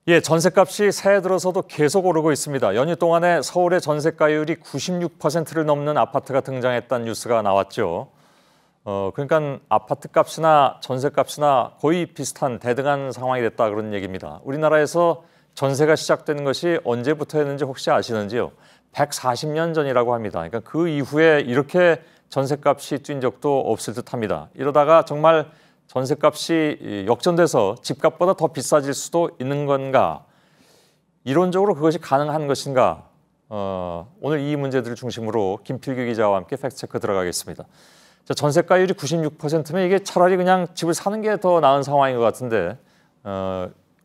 예, 전셋값이 새해 들어서도 계속 오르고 있습니다. 연휴 동안에 서울의 전셋가율이 96%를 넘는 아파트가 등장했다는 뉴스가 나왔죠. 그러니까 아파트 값이나 전셋값이나 거의 비슷한 대등한 상황이 됐다 그런 얘기입니다. 우리나라에서 전세가 시작된 것이 언제부터였는지 혹시 아시는지요? 140년 전이라고 합니다. 그러니까 그 이후에 이렇게 전셋값이 뛴 적도 없을 듯합니다. 이러다가 정말 전셋값이 역전돼서 집값보다 더 비싸질 수도 있는 건가? 이론적으로 그것이 가능한 것인가? 오늘 이 문제들을 중심으로 김필규 기자와 함께 팩트체크 들어가겠습니다. 자, 전셋가율이 96%면 이게 차라리 그냥 집을 사는 게 더 나은 상황인 것 같은데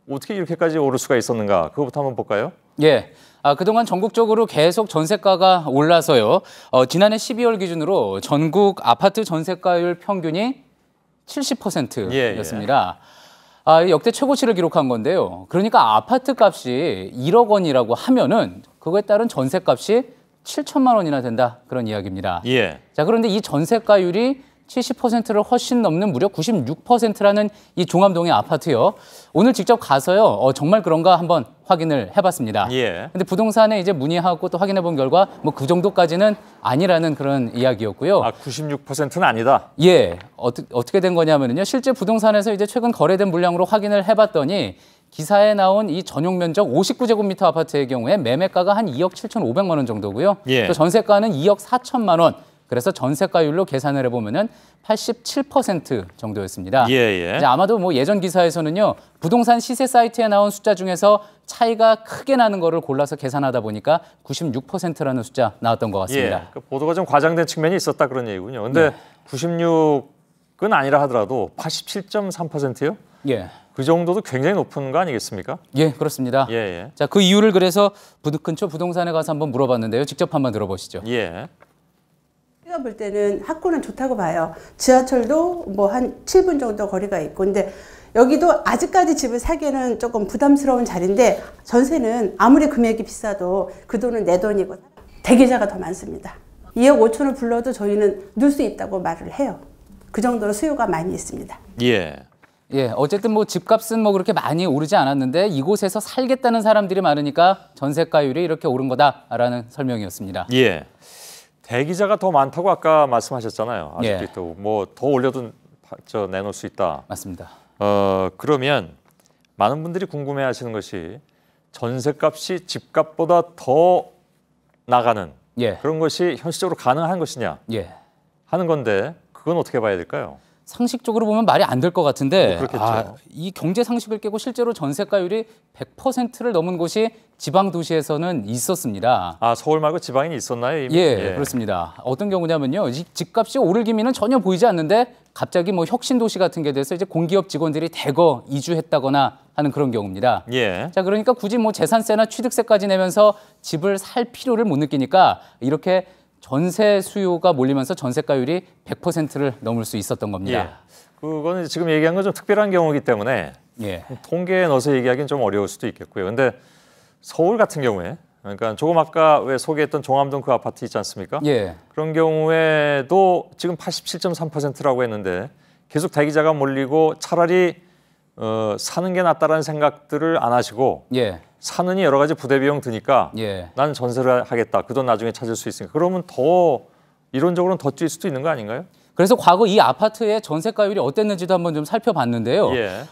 어떻게 이렇게까지 오를 수가 있었는가? 그거부터 한번 볼까요? 예. 그동안 전국적으로 계속 전세가가 올라서요. 지난해 12월 기준으로 전국 아파트 전세가율 평균이 70%였습니다. 역대 최고치를 기록한 건데요. 그러니까 아파트 값이 1억 원이라고 하면은 그거에 따른 전세값이 7천만 원이나 된다. 그런 이야기입니다. 예. 자, 그런데 이 전세가율이 70%를 훨씬 넘는 무려 96%라는 이 종암동의 아파트요. 오늘 직접 가서요. 정말 그런가 한번 확인을 해봤습니다. 예. 근데 부동산에 이제 문의하고 또 확인해 본 결과 뭐 그 정도까지는 아니라는 그런 이야기였고요. 96%는 아니다. 예. 어떻게 된 거냐면요. 실제 부동산에서 이제 최근 거래된 물량으로 확인을 해봤더니 기사에 나온 이 전용 면적 59제곱미터 아파트의 경우에 매매가가 한 2억 7,500만 원 정도고요. 예. 또 전세가는 2억 4천만 원. 그래서 전세가율로 계산을 해보면은 87% 정도였습니다. 예. 이제 아마도 뭐 예전 기사에서는요, 부동산 시세 사이트에 나온 숫자 중에서 차이가 크게 나는 거를 골라서 계산하다 보니까 96%라는 숫자 나왔던 것 같습니다. 예. 그 보도가 좀 과장된 측면이 있었다 그런 얘기군요. 근데 96은 아니라 하더라도 87.3%요? 예. 그 정도도 굉장히 높은 거 아니겠습니까? 예, 그렇습니다. 예. 자, 그 이유를 그래서 근처 부동산에 가서 한번 물어봤는데요. 직접 한번 들어보시죠. 예. 제가 볼 때는 학구는 좋다고 봐요. 지하철도 뭐 한 7분 정도 거리가 있고, 근데 여기도 아직까지 집을 사기에는 조금 부담스러운 자리인데 전세는 아무리 금액이 비싸도 그 돈은 내 돈이고 대기자가 더 많습니다. 2억 5천을 불러도 저희는 넣을 수 있다고 말을 해요. 그 정도로 수요가 많이 있습니다. 예. 예, 어쨌든 뭐 집값은 뭐 그렇게 많이 오르지 않았는데 이곳에서 살겠다는 사람들이 많으니까 전세가율이 이렇게 오른 거다라는 설명이었습니다. 예. 대기자가 더 많다고 아까 말씀하셨잖아요. 예. 아직도 뭐 더 올려도 내놓을 수 있다. 맞습니다. 그러면 많은 분들이 궁금해하시는 것이 전세값이 집값보다 더 나가는 예. 그런 것이 현실적으로 가능한 것이냐 예. 하는 건데 그건 어떻게 봐야 될까요? 상식적으로 보면 말이 안 될 것 같은데 그렇겠죠. 이 경제 상식을 깨고 실제로 전세가율이 100%를 넘은 곳이 지방 도시에서는 있었습니다. 서울 말고 지방에 있었나요? 이미? 예, 그렇습니다. 어떤 경우냐면요. 이 집값이 오를 기미는 전혀 보이지 않는데 갑자기 뭐 혁신 도시 같은 게 돼서 이제 공기업 직원들이 대거 이주했다거나 하는 그런 경우입니다. 예. 자, 그러니까 굳이 뭐 재산세나 취득세까지 내면서 집을 살 필요를 못 느끼니까 이렇게 전세 수요가 몰리면서 전세가율이 100%를 넘을 수 있었던 겁니다. 예. 그거는 지금 얘기한 건 좀 특별한 경우이기 때문에 예. 통계에 넣어서 얘기하기는 좀 어려울 수도 있겠고요. 근데 서울 같은 경우에 그러니까 조금 아까 왜 소개했던 종암동 그 아파트 있지 않습니까? 예. 그런 경우에도 지금 87.3%라고 했는데 계속 대기자가 몰리고 차라리 사는 게 낫다라는 생각들을 안 하시고 예. 사느니 여러 가지 부대 비용 드니까 예. 나는 전세를 하겠다. 그 돈 나중에 찾을 수 있으니까. 그러면 더 이론적으로는 더 뛸 수도 있는 거 아닌가요? 그래서 과거 이 아파트의 전세가율이 어땠는지도 한번 좀 살펴봤는데요. 예.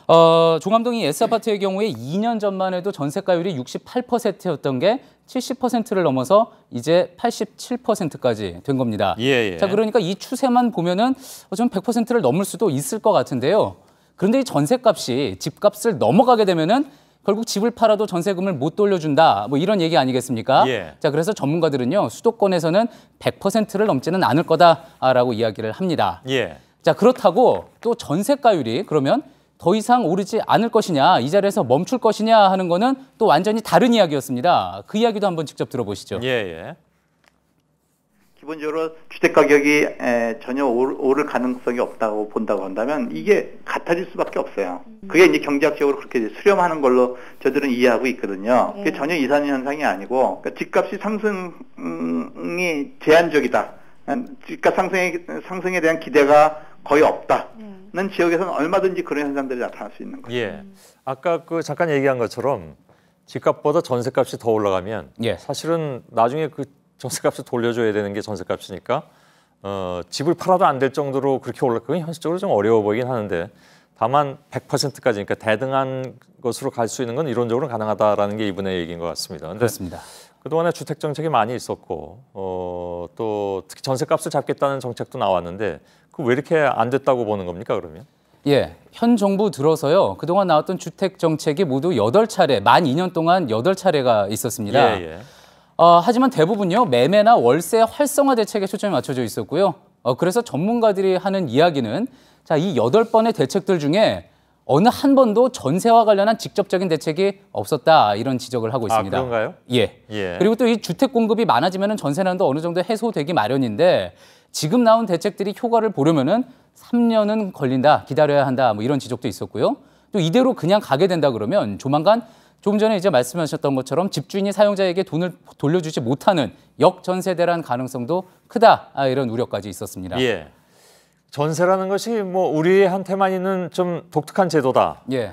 종암동이 S아파트의 경우에 2년 전만 해도 전세가율이 68%였던 게 70%를 넘어서 이제 87%까지 된 겁니다. 예. 자, 그러니까 이 추세만 보면은 좀 100%를 넘을 수도 있을 것 같은데요. 그런데 이 전세값이 집값을 넘어가게 되면은 결국 집을 팔아도 전세금을 못 돌려준다. 뭐 이런 얘기 아니겠습니까? 예. 자, 그래서 전문가들은요. 수도권에서는 100%를 넘지는 않을 거다라고 이야기를 합니다. 예. 자, 그렇다고 또 전세가율이 그러면 더 이상 오르지 않을 것이냐, 이 자리에서 멈출 것이냐 하는 거는 또 완전히 다른 이야기였습니다. 그 이야기도 한번 직접 들어보시죠. 예. 기본적으로 주택 가격이 전혀 오를 가능성이 없다고 본다고 한다면 이게 같아질 수밖에 없어요. 그게 이제 경제학적으로 그렇게 수렴하는 걸로 저들은 이해하고 있거든요. 그게 전혀 이상 현상이 아니고 그러니까 집값이 상승이 제한적이다. 집값 상승에 대한 기대가 거의 없다. 지역에서는 얼마든지 그런 현상들이 나타날 수 있는 거죠. 예. 아까 그 잠깐 얘기한 것처럼 집값보다 전세값이 더 올라가면 예. 사실은 나중에 그 전세값을 돌려줘야 되는 게 전세값이니까 집을 팔아도 안 될 정도로 그렇게 그건 현실적으로 좀 어려워 보이긴 하는데 다만 100%까지 그러니까 대등한 것으로 갈 수 있는 건 이론적으로 가능하다라는 게 이분의 얘기인 것 같습니다. 근데 그렇습니다. 그동안에 주택 정책이 많이 있었고 또 특히 전세값을 잡겠다는 정책도 나왔는데 그 왜 이렇게 안 됐다고 보는 겁니까 그러면? 예, 현 정부 들어서요. 그동안 나왔던 주택 정책이 모두 8차례, 만 2년 동안 8차례가 있었습니다. 예. 하지만 대부분요. 매매나 월세 활성화 대책에 초점이 맞춰져 있었고요. 그래서 전문가들이 하는 이야기는 자, 이 8번의 대책들 중에 어느 한 번도 전세와 관련한 직접적인 대책이 없었다 이런 지적을 하고 있습니다. 아, 그런가요? 예. 그리고 또 이 주택 공급이 많아지면 전세난도 어느 정도 해소되기 마련인데 지금 나온 대책들이 효과를 보려면은 3년은 걸린다, 기다려야 한다, 뭐 이런 지적도 있었고요. 또 이대로 그냥 가게 된다 그러면 조만간 조금 전에 이제 말씀하셨던 것처럼 집주인이 사용자에게 돈을 돌려주지 못하는 역전세대란 가능성도 크다, 이런 우려까지 있었습니다. 예. 전세라는 것이 뭐 우리한테만 있는 좀 독특한 제도다. 예.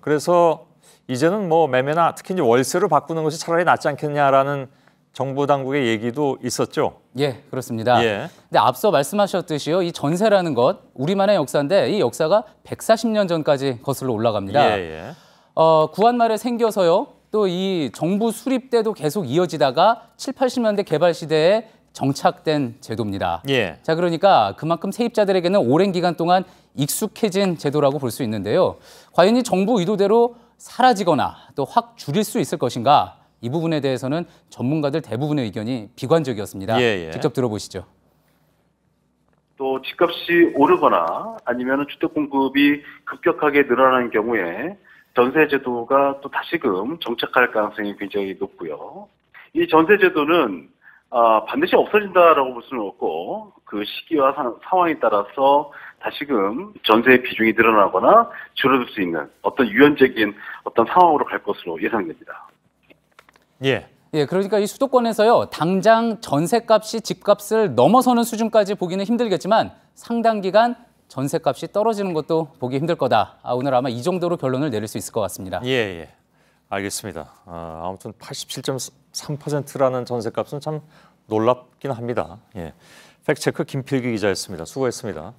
그래서 이제는 뭐 매매나 특히 이제 월세로 바꾸는 것이 차라리 낫지 않겠냐라는 정부 당국의 얘기도 있었죠. 예, 그렇습니다. 예. 근데 앞서 말씀하셨듯이요, 이 전세라는 것 우리만의 역사인데 이 역사가 140년 전까지 거슬러 올라갑니다. 예. 구한 말에 생겨서요. 또 이 정부 수립 때도 계속 이어지다가 7, 80년대 개발 시대에 정착된 제도입니다. 예. 자, 그러니까 그만큼 세입자들에게는 오랜 기간 동안 익숙해진 제도라고 볼 수 있는데요. 과연 이 정부 의도대로 사라지거나 또 확 줄일 수 있을 것인가? 이 부분에 대해서는 전문가들 대부분의 의견이 비관적이었습니다. 직접 들어보시죠. 또 집값이 오르거나 아니면 주택 공급이 급격하게 늘어나는 경우에 전세 제도가 또 다시금 정착할 가능성이 굉장히 높고요. 이 전세 제도는 반드시 없어진다라고 볼 수는 없고 그 시기와 상황에 따라서 다시금 전세의 비중이 늘어나거나 줄어들 수 있는 어떤 유연적인 어떤 상황으로 갈 것으로 예상됩니다. 예. 예, 그러니까 이 수도권에서요, 당장 전세값이 집값을 넘어서는 수준까지 보기는 힘들겠지만 상당 기간 전세값이 떨어지는 것도 보기 힘들 거다. 오늘 아마 이 정도로 결론을 내릴 수 있을 것 같습니다. 예. 알겠습니다. 아무튼 87.3%라는 전세값은 참 놀랍긴 합니다. 예. 팩트체크 김필기 기자였습니다. 수고했습니다.